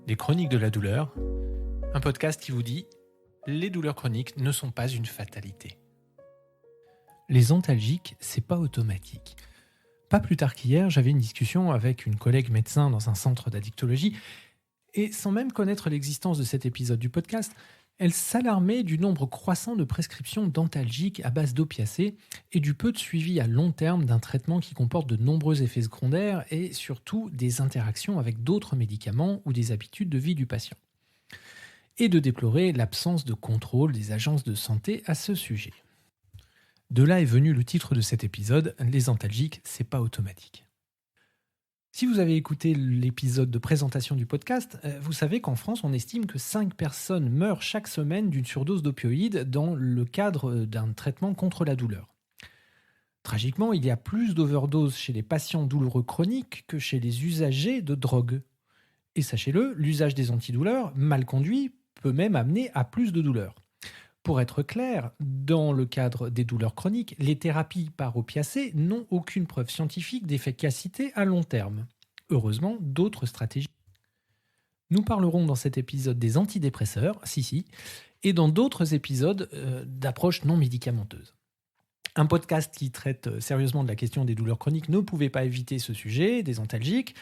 Les chroniques de la douleur, un podcast qui vous dit « Les douleurs chroniques ne sont pas une fatalité ». Les antalgiques, c'est pas automatique. Pas plus tard qu'hier, j'avais une discussion avec une collègue médecin dans un centre d'addictologie et sans même connaître l'existence de cet épisode du podcast, elle s'alarmait du nombre croissant de prescriptions d'antalgiques à base d'opiacés et du peu de suivi à long terme d'un traitement qui comporte de nombreux effets secondaires et surtout des interactions avec d'autres médicaments ou des habitudes de vie du patient. Et de déplorer l'absence de contrôle des agences de santé à ce sujet. De là est venu le titre de cet épisode, les antalgiques, c'est pas automatique. Si vous avez écouté l'épisode de présentation du podcast, vous savez qu'en France, on estime que 5 personnes meurent chaque semaine d'une surdose d'opioïdes dans le cadre d'un traitement contre la douleur. Tragiquement, il y a plus d'overdoses chez les patients douloureux chroniques que chez les usagers de drogue. Et sachez-le, l'usage des antidouleurs, mal conduit, peut même amener à plus de douleurs. Pour être clair, dans le cadre des douleurs chroniques, les thérapies par opiacés n'ont aucune preuve scientifique d'efficacité à long terme. Heureusement, d'autres stratégies. Nous parlerons dans cet épisode des antidépresseurs, et dans d'autres épisodes d'approches non médicamenteuses. Un podcast qui traite sérieusement de la question des douleurs chroniques ne pouvait pas éviter ce sujet, des antalgiques.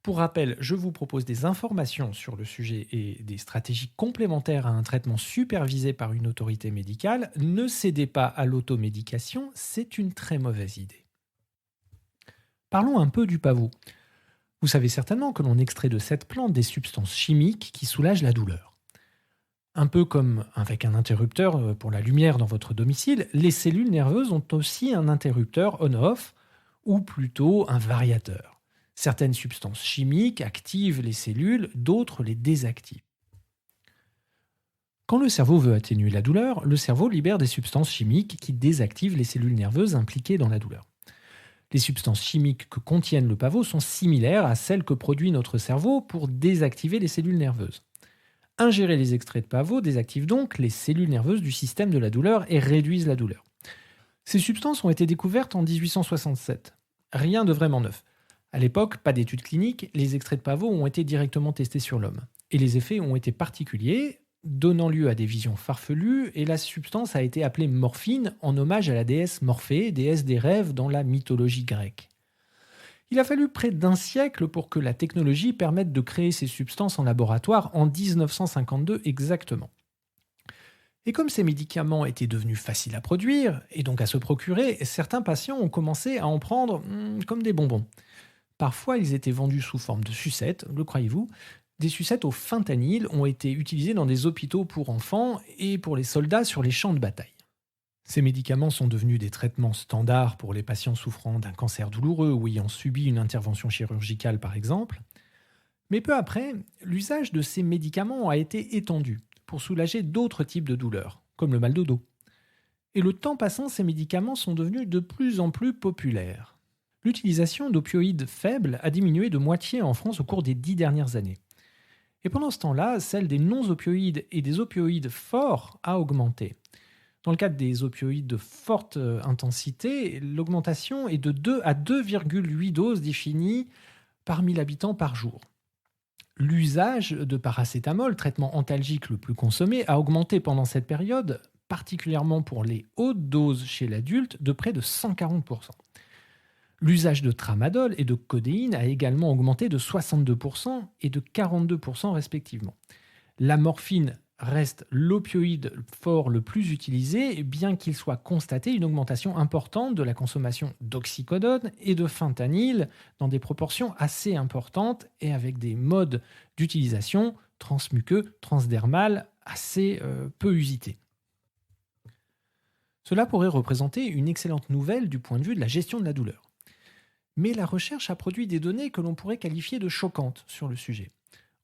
Pour rappel, je vous propose des informations sur le sujet et des stratégies complémentaires à un traitement supervisé par une autorité médicale. Ne cédez pas à l'automédication, c'est une très mauvaise idée. Parlons un peu du pavot. Vous savez certainement que l'on extrait de cette plante des substances chimiques qui soulagent la douleur. Un peu comme avec un interrupteur pour la lumière dans votre domicile, les cellules nerveuses ont aussi un interrupteur on-off, ou plutôt un variateur. Certaines substances chimiques activent les cellules, d'autres les désactivent. Quand le cerveau veut atténuer la douleur, le cerveau libère des substances chimiques qui désactivent les cellules nerveuses impliquées dans la douleur. Les substances chimiques que contiennent le pavot sont similaires à celles que produit notre cerveau pour désactiver les cellules nerveuses. Ingérer les extraits de pavot désactive donc les cellules nerveuses du système de la douleur et réduisent la douleur. Ces substances ont été découvertes en 1867. Rien de vraiment neuf. À l'époque, pas d'études cliniques, les extraits de pavot ont été directement testés sur l'homme. Et les effets ont été particuliers, donnant lieu à des visions farfelues, et la substance a été appelée morphine en hommage à la déesse Morphée, déesse des rêves dans la mythologie grecque. Il a fallu près d'un siècle pour que la technologie permette de créer ces substances en laboratoire en 1952 exactement. Et comme ces médicaments étaient devenus faciles à produire, et donc à se procurer, certains patients ont commencé à en prendre comme des bonbons. Parfois, ils étaient vendus sous forme de sucettes, le croyez-vous. Des sucettes au fentanyl ont été utilisées dans des hôpitaux pour enfants et pour les soldats sur les champs de bataille. Ces médicaments sont devenus des traitements standards pour les patients souffrant d'un cancer douloureux ou ayant subi une intervention chirurgicale par exemple. Mais peu après, l'usage de ces médicaments a été étendu pour soulager d'autres types de douleurs, comme le mal de dos. Et le temps passant, ces médicaments sont devenus de plus en plus populaires. L'utilisation d'opioïdes faibles a diminué de moitié en France au cours des 10 dernières années. Et pendant ce temps-là, celle des non-opioïdes et des opioïdes forts a augmenté. Dans le cadre des opioïdes de forte intensité, l'augmentation est de 2 à 2,8 doses définies par 1000 habitants par jour. L'usage de paracétamol, traitement antalgique le plus consommé, a augmenté pendant cette période, particulièrement pour les hautes doses chez l'adulte, de près de 140%. L'usage de tramadol et de codéine a également augmenté de 62% et de 42% respectivement. La morphine reste l'opioïde fort le plus utilisé, bien qu'il soit constaté une augmentation importante de la consommation d'oxycodone et de fentanyl dans des proportions assez importantes et avec des modes d'utilisation transmuqueux, transdermales assez peu usités. Cela pourrait représenter une excellente nouvelle du point de vue de la gestion de la douleur. Mais la recherche a produit des données que l'on pourrait qualifier de choquantes sur le sujet.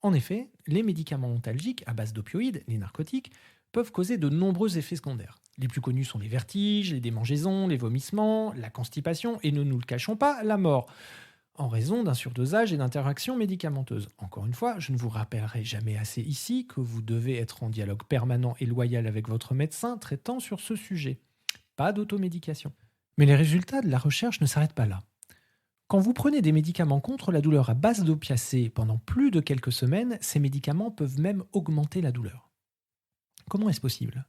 En effet, les médicaments antalgiques à base d'opioïdes, les narcotiques, peuvent causer de nombreux effets secondaires. Les plus connus sont les vertiges, les démangeaisons, les vomissements, la constipation et, ne nous le cachons pas, la mort, en raison d'un surdosage et d'interactions médicamenteuses. Encore une fois, je ne vous rappellerai jamais assez ici que vous devez être en dialogue permanent et loyal avec votre médecin traitant sur ce sujet. Pas d'automédication. Mais les résultats de la recherche ne s'arrêtent pas là. Quand vous prenez des médicaments contre la douleur à base d'opiacés pendant plus de quelques semaines, ces médicaments peuvent même augmenter la douleur. Comment est-ce possible?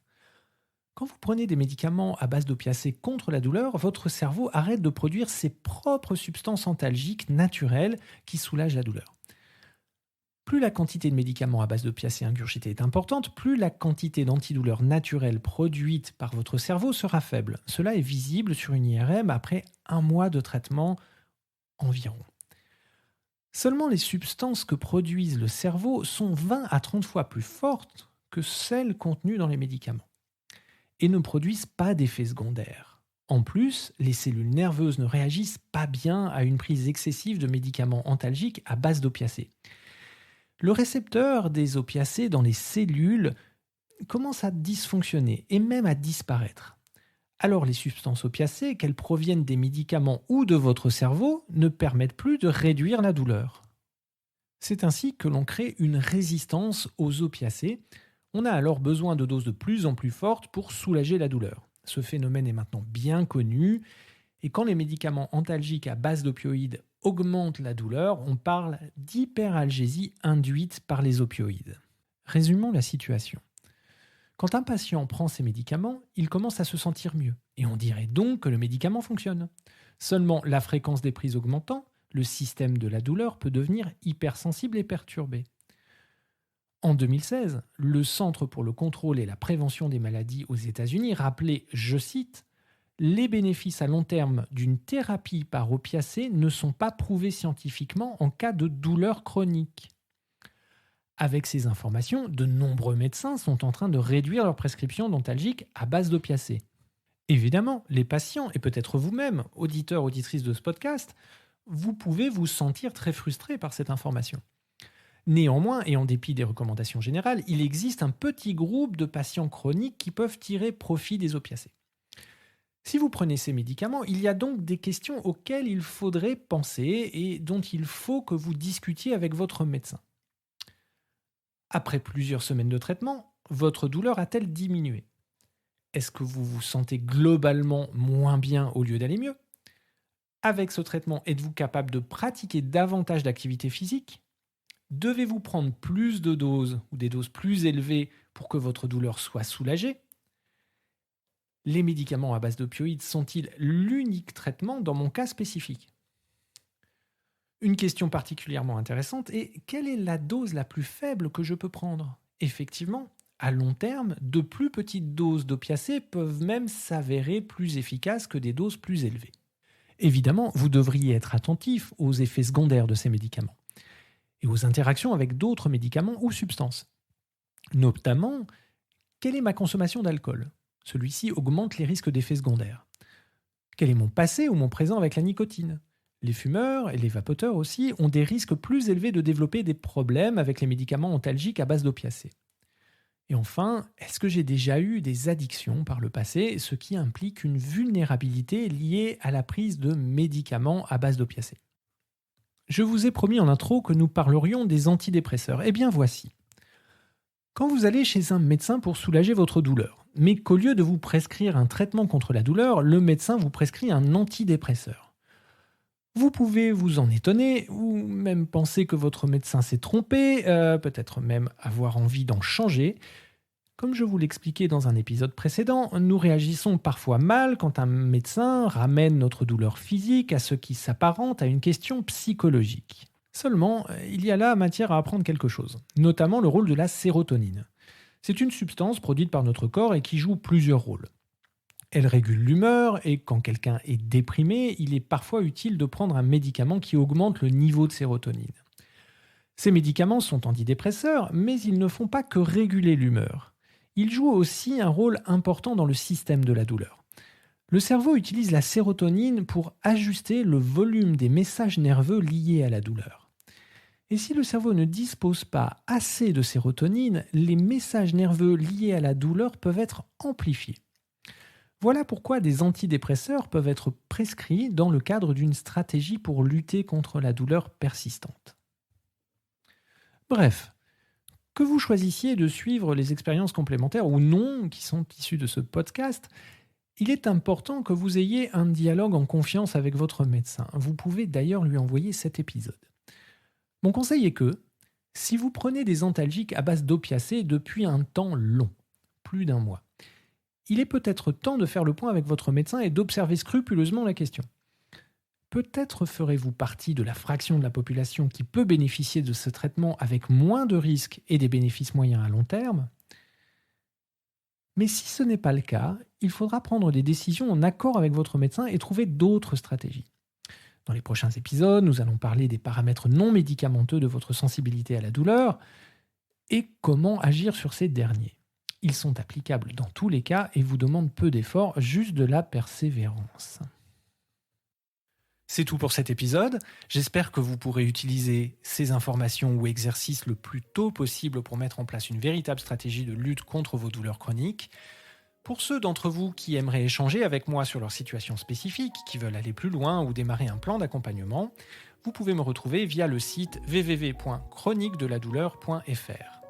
Quand vous prenez des médicaments à base d'opiacés contre la douleur, votre cerveau arrête de produire ses propres substances antalgiques naturelles qui soulagent la douleur. Plus la quantité de médicaments à base d'opiacés ingurgités est importante, plus la quantité d'antidouleurs naturelles produite par votre cerveau sera faible. Cela est visible sur une IRM après un mois de traitement environ. Seulement les substances que produisent le cerveau sont 20 à 30 fois plus fortes que celles contenues dans les médicaments et ne produisent pas d'effets secondaires. En plus, les cellules nerveuses ne réagissent pas bien à une prise excessive de médicaments antalgiques à base d'opiacés. Le récepteur des opiacés dans les cellules commence à dysfonctionner et même à disparaître. Alors les substances opiacées, qu'elles proviennent des médicaments ou de votre cerveau, ne permettent plus de réduire la douleur. C'est ainsi que l'on crée une résistance aux opiacés. On a alors besoin de doses de plus en plus fortes pour soulager la douleur. Ce phénomène est maintenant bien connu et quand les médicaments antalgiques à base d'opioïdes augmentent la douleur, on parle d'hyperalgésie induite par les opioïdes. Résumons la situation. Quand un patient prend ses médicaments, il commence à se sentir mieux et on dirait donc que le médicament fonctionne. Seulement, la fréquence des prises augmentant, le système de la douleur peut devenir hypersensible et perturbé. En 2016, le Centre pour le contrôle et la prévention des maladies aux États-Unis rappelait, je cite, les bénéfices à long terme d'une thérapie par opiacés ne sont pas prouvés scientifiquement en cas de douleur chronique. Avec ces informations, de nombreux médecins sont en train de réduire leurs prescriptions d'antalgiques à base d'opiacés. Évidemment, les patients, et peut-être vous-même, auditeurs, auditrices de ce podcast, vous pouvez vous sentir très frustré par cette information. Néanmoins, et en dépit des recommandations générales, il existe un petit groupe de patients chroniques qui peuvent tirer profit des opiacés. Si vous prenez ces médicaments, il y a donc des questions auxquelles il faudrait penser et dont il faut que vous discutiez avec votre médecin. Après plusieurs semaines de traitement, votre douleur a-t-elle diminué? Est-ce que vous vous sentez globalement moins bien au lieu d'aller mieux? Avec ce traitement, êtes-vous capable de pratiquer davantage d'activité physique? Devez-vous prendre plus de doses ou des doses plus élevées pour que votre douleur soit soulagée? Les médicaments à base d'opioïdes sont-ils l'unique traitement dans mon cas spécifique? Une question particulièrement intéressante est quelle est la dose la plus faible que je peux prendre? Effectivement, à long terme, de plus petites doses d'opiacés peuvent même s'avérer plus efficaces que des doses plus élevées. Évidemment, vous devriez être attentif aux effets secondaires de ces médicaments et aux interactions avec d'autres médicaments ou substances. Notamment, quelle est ma consommation d'alcool? Celui-ci augmente les risques d'effets secondaires. Quel est mon passé ou mon présent avec la nicotine? Les fumeurs et les vapoteurs aussi ont des risques plus élevés de développer des problèmes avec les médicaments antalgiques à base d'opiacés. Et enfin, est-ce que j'ai déjà eu des addictions par le passé, ce qui implique une vulnérabilité liée à la prise de médicaments à base d'opiacés? Je vous ai promis en intro que nous parlerions des antidépresseurs. Eh bien voici. Quand vous allez chez un médecin pour soulager votre douleur, mais qu'au lieu de vous prescrire un traitement contre la douleur, le médecin vous prescrit un antidépresseur. Vous pouvez vous en étonner ou même penser que votre médecin s'est trompé, peut-être même avoir envie d'en changer. Comme je vous l'expliquais dans un épisode précédent, nous réagissons parfois mal quand un médecin ramène notre douleur physique à ce qui s'apparente à une question psychologique. Seulement, il y a là matière à apprendre quelque chose, notamment le rôle de la sérotonine. C'est une substance produite par notre corps et qui joue plusieurs rôles. Elle régule l'humeur et quand quelqu'un est déprimé, il est parfois utile de prendre un médicament qui augmente le niveau de sérotonine. Ces médicaments sont antidépresseurs, mais ils ne font pas que réguler l'humeur. Ils jouent aussi un rôle important dans le système de la douleur. Le cerveau utilise la sérotonine pour ajuster le volume des messages nerveux liés à la douleur. Et si le cerveau ne dispose pas assez de sérotonine, les messages nerveux liés à la douleur peuvent être amplifiés. Voilà pourquoi des antidépresseurs peuvent être prescrits dans le cadre d'une stratégie pour lutter contre la douleur persistante. Bref, que vous choisissiez de suivre les expériences complémentaires ou non qui sont issues de ce podcast, Il est important que vous ayez un dialogue en confiance avec votre médecin. Vous pouvez d'ailleurs lui envoyer cet épisode. Mon conseil est que, si vous prenez des antalgiques à base d'opiacés depuis un temps long, plus d'1 mois, il est peut-être temps de faire le point avec votre médecin et d'observer scrupuleusement la question. Peut-être ferez-vous partie de la fraction de la population qui peut bénéficier de ce traitement avec moins de risques et des bénéfices moyens à long terme. Mais si ce n'est pas le cas, il faudra prendre des décisions en accord avec votre médecin et trouver d'autres stratégies. Dans les prochains épisodes, nous allons parler des paramètres non médicamenteux de votre sensibilité à la douleur et comment agir sur ces derniers. Ils sont applicables dans tous les cas et vous demandent peu d'efforts, juste de la persévérance. C'est tout pour cet épisode. J'espère que vous pourrez utiliser ces informations ou exercices le plus tôt possible pour mettre en place une véritable stratégie de lutte contre vos douleurs chroniques. Pour ceux d'entre vous qui aimeraient échanger avec moi sur leur situation spécifique, qui veulent aller plus loin ou démarrer un plan d'accompagnement, vous pouvez me retrouver via le site www.chroniquedeladouleur.fr.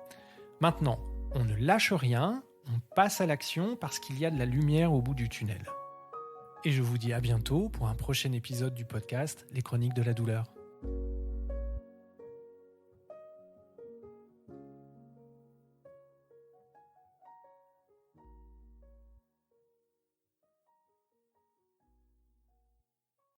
Maintenant, on ne lâche rien, on passe à l'action parce qu'il y a de la lumière au bout du tunnel. Et je vous dis à bientôt pour un prochain épisode du podcast Les Chroniques de la douleur.